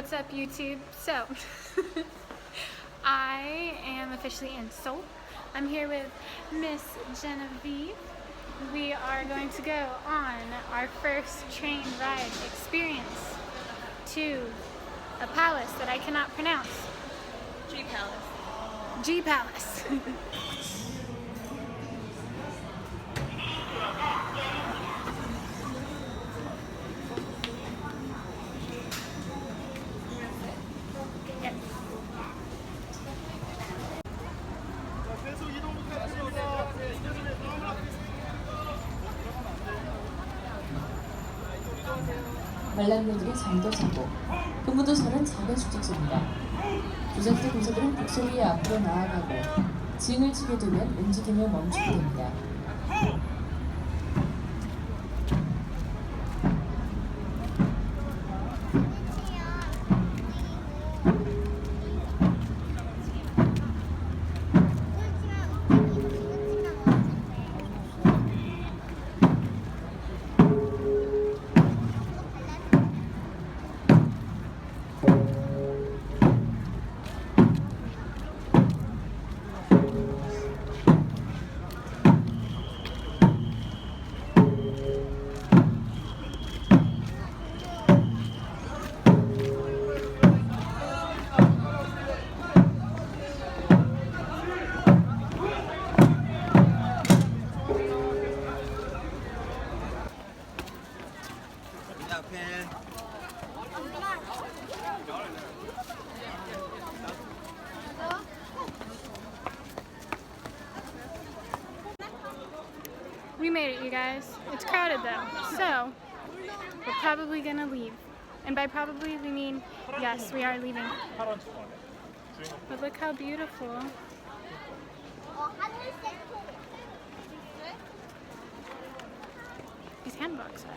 What's up, YouTube? So, I am officially in Seoul. I'm here with Miss Genevieve. We are going to go on our first train ride experience to a palace that I cannot pronounce. G Palace. G Palace. 관람객들이 잠도 자고 근무도 자는 작은 숙직소입니다. 조작대 공사들은 북소리에 앞으로 나아가고 징을 치게 되면 움직임을 멈추게 됩니다. We made it, you guys. It's crowded though, so we're probably gonna leave. And by probably, we mean yes, we are leaving. But look how beautiful. These handbooks are.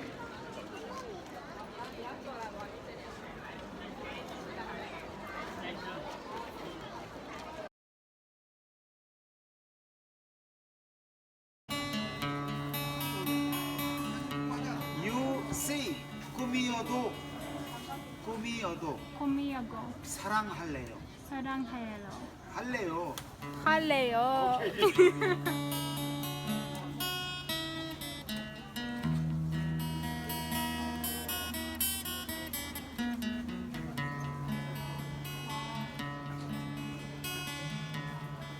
꿈이어도 사랑할래요. 할래요. 할래요.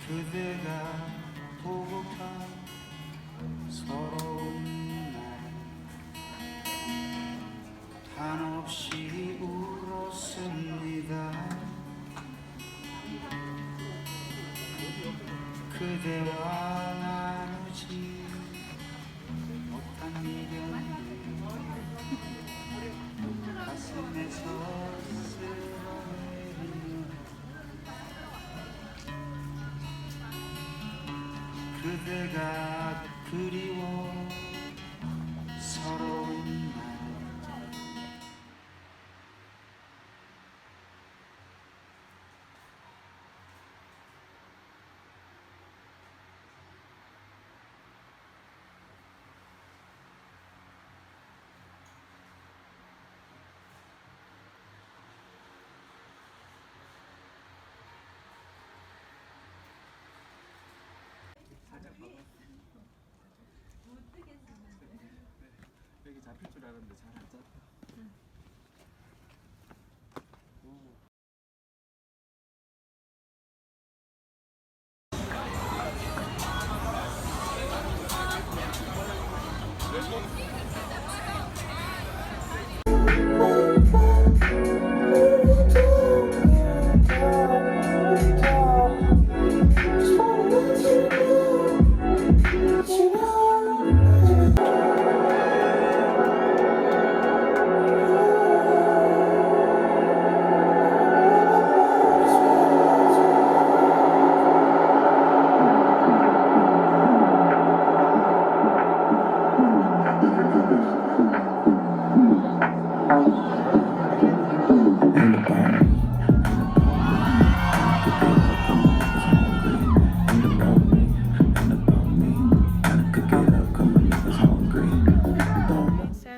그대가 보고파 서러운 날 한없이 울었습니다. 그대와 나누지 못한 미련을 가슴에서 쓸어내리며 그대가 그리워 서러운 날 여기 잡힐 줄 알았는데 잘 안 잡혀.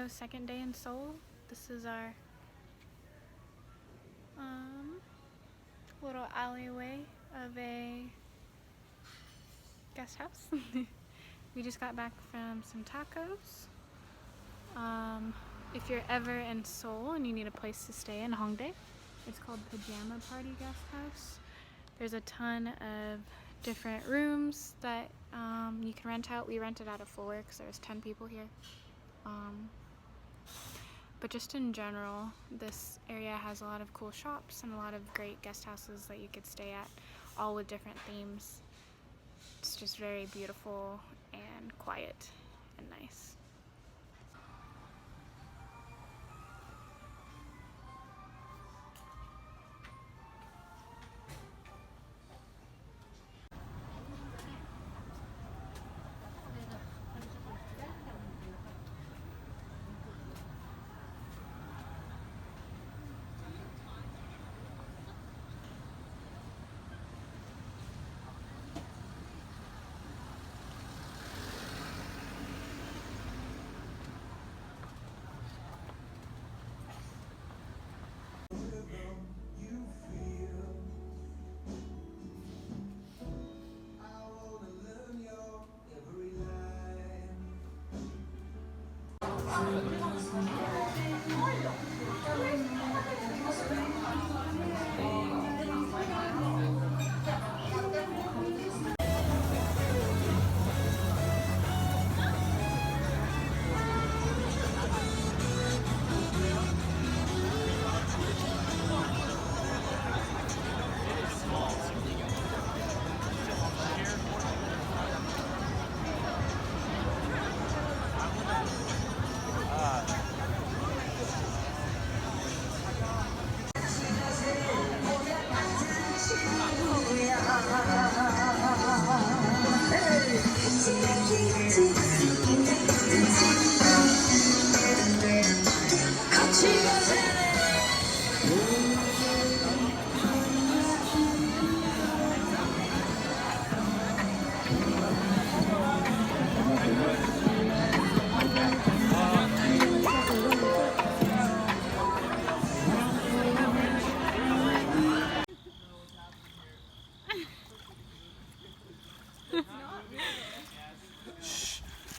Second day in Seoul. This is our little alleyway of a guest house. We just got back from some tacos. If you're ever in Seoul and you need a place to stay in Hongdae, it's called Pajama Party Guest House. There's a ton of different rooms that you can rent out. We rented out a floor because there was 10 people here. But just in general, this area has a lot of cool shops and a lot of great guest houses that you could stay at, all with different themes. It's just very beautiful and quiet and nice.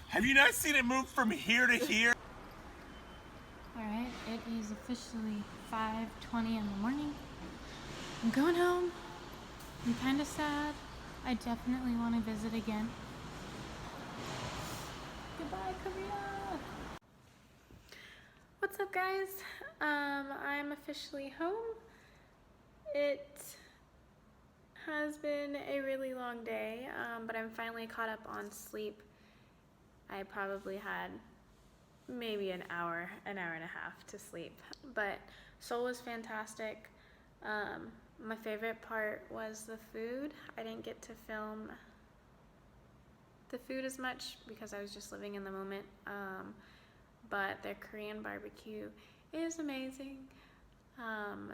Have you not seen it move from here to here? Alright, it is officially 5:20 in the morning. I'm going home. I'm kind of sad. I definitely want to visit again. Goodbye, Korea! What's up, guys? I'm officially home. It has been a really long day, but I'm finally caught up on sleep. I probably had maybe an hour and a half to sleep, but Seoul was fantastic. My favorite part was the food. I didn't get to film the food as much because I was just living in the moment, but their Korean barbecue is amazing.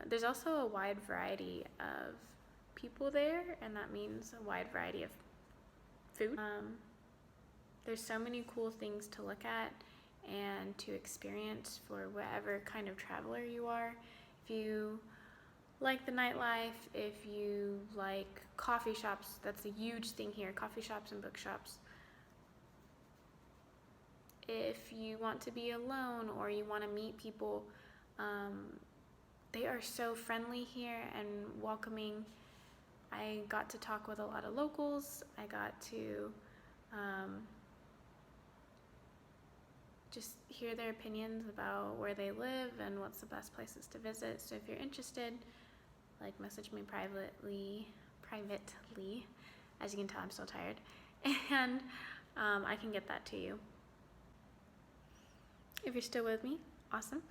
There's also a wide variety of people there, and that means a wide variety of food. There's so many cool things to look at and to experience for whatever kind of traveler you are. If you like the nightlife, if you like coffee shops, that's a huge thing here, coffee shops and bookshops. If you want to be alone or you want to meet people, they are so friendly here and welcoming. I got to talk with a lot of locals. I got to just hear their opinions about where they live and what's the best places to visit. So if you're interested, like, message me privately, as you can tell I'm so tired, and I can get that to you. If you're still with me, awesome.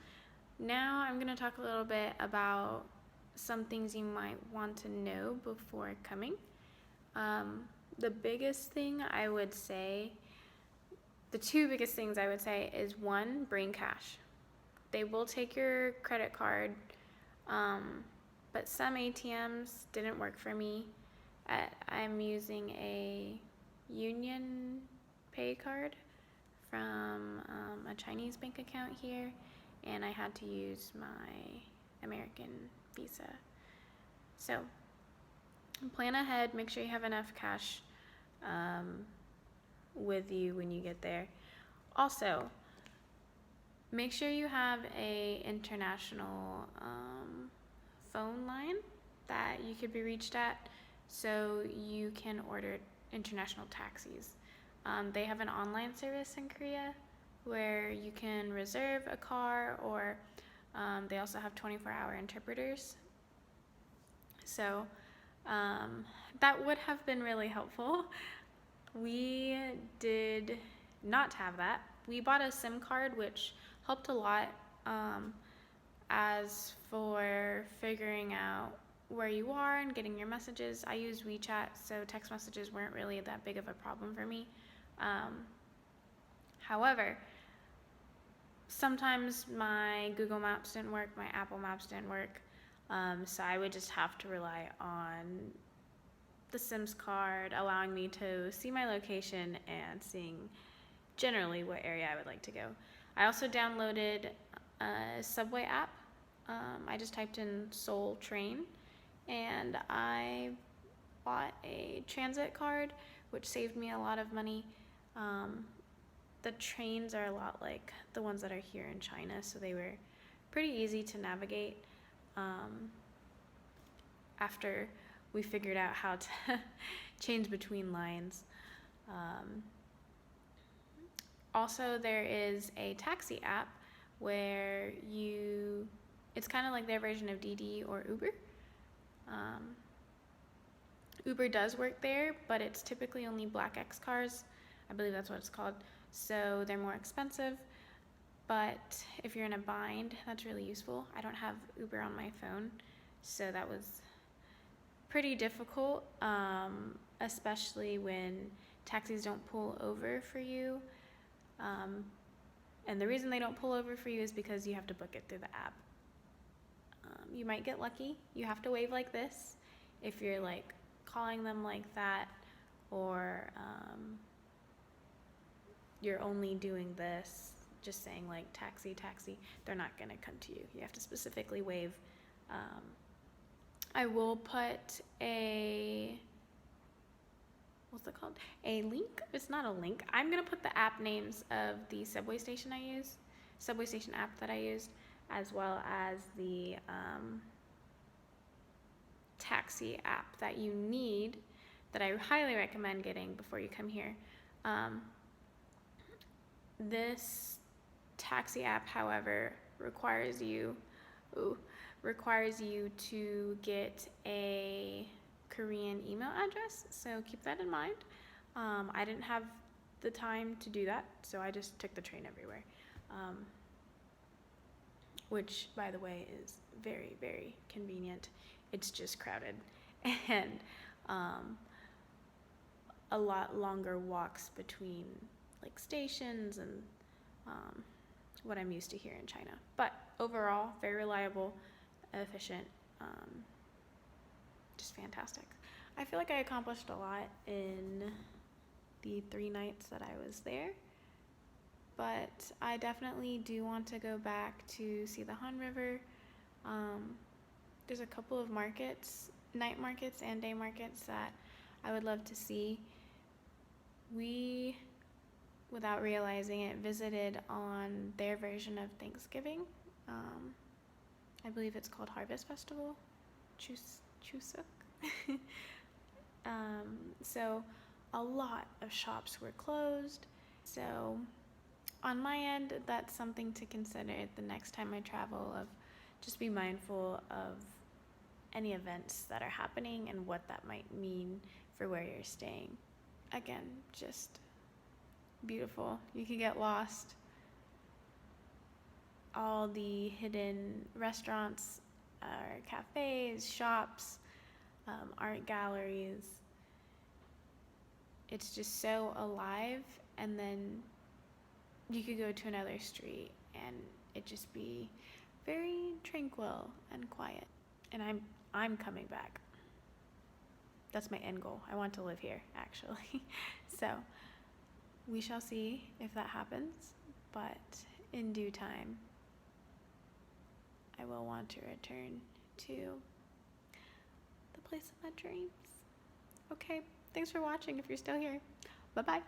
Now I'm gonna talk a little bit about some things you might want to know before coming. The biggest thing I would say, the two biggest things I would say is, one, bring cash. They will take your credit card, but some ATMs didn't work for me. I'm using a Union Pay card from a Chinese bank account here, and I had to use my American visa. So plan ahead, make sure you have enough cash with you when you get there. Also, make sure you have a international phone line that you could be reached at, so you can order international taxis. They have an online service in Korea where you can reserve a car, or they also have 24-hour interpreters. So that would have been really helpful. We did not have that. We bought a SIM card, which helped a lot as for figuring out where you are and getting your messages. I use WeChat, so text messages weren't really that big of a problem for me. However, sometimes my Google Maps didn't work, my Apple Maps didn't work, so I would just have to rely on the SIMS card allowing me to see my location and seeing generally what area I would like to go. I also downloaded a Subway app. I just typed in Seoul train, and I bought a transit card, which saved me a lot of money. The trains are a lot like the ones that are here in China, so they were pretty easy to navigate after we figured out how to change between lines. Also, there is a taxi app where it's kind of like their version of Didi or Uber. Uber does work there, but it's typically only Black X cars. I believe that's what it's called. So they're more expensive, but if you're in a bind, that's really useful. I don't have Uber on my phone, so that was pretty difficult, especially when taxis don't pull over for you. And the reason they don't pull over for you is because you have to book it through the app. You might get lucky. You have to wave like this if you're like calling them like that, or you're only doing this, just saying like taxi, taxi. They're not gonna come to you. You have to specifically wave. I will put a link? It's not a link. I'm gonna put the app names of the subway station app that I used, as well as the taxi app that you need, that I highly recommend getting before you come here. This taxi app, however, requires you to get a Korean email address, so keep that in mind. I didn't have the time to do that, so I just took the train everywhere, which, by the way, is very, very convenient. It's just crowded, and a lot longer walks between like stations and what I'm used to here in China. But overall, very reliable, efficient, just fantastic. I feel like I accomplished a lot in the 3 nights that I was there, but I definitely do want to go back to see the Han River. There's a couple of markets, night markets and day markets, that I would love to see. We, without realizing it, visited on their version of Thanksgiving. I believe it's called Harvest Festival, Chuseok. So a lot of shops were closed. So on my end, that's something to consider the next time I travel, of just be mindful of any events that are happening and what that might mean for where you're staying. Again, just beautiful. You could get lost. All the hidden restaurants, cafes, shops, art galleries. It's just so alive, and then you could go to another street and it just be very tranquil and quiet. And I'm coming back. That's my end goal. I want to live here, actually. So we shall see if that happens, but in due time, I will want to return to the place of my dreams. Okay, thanks for watching if you're still here. Bye-bye.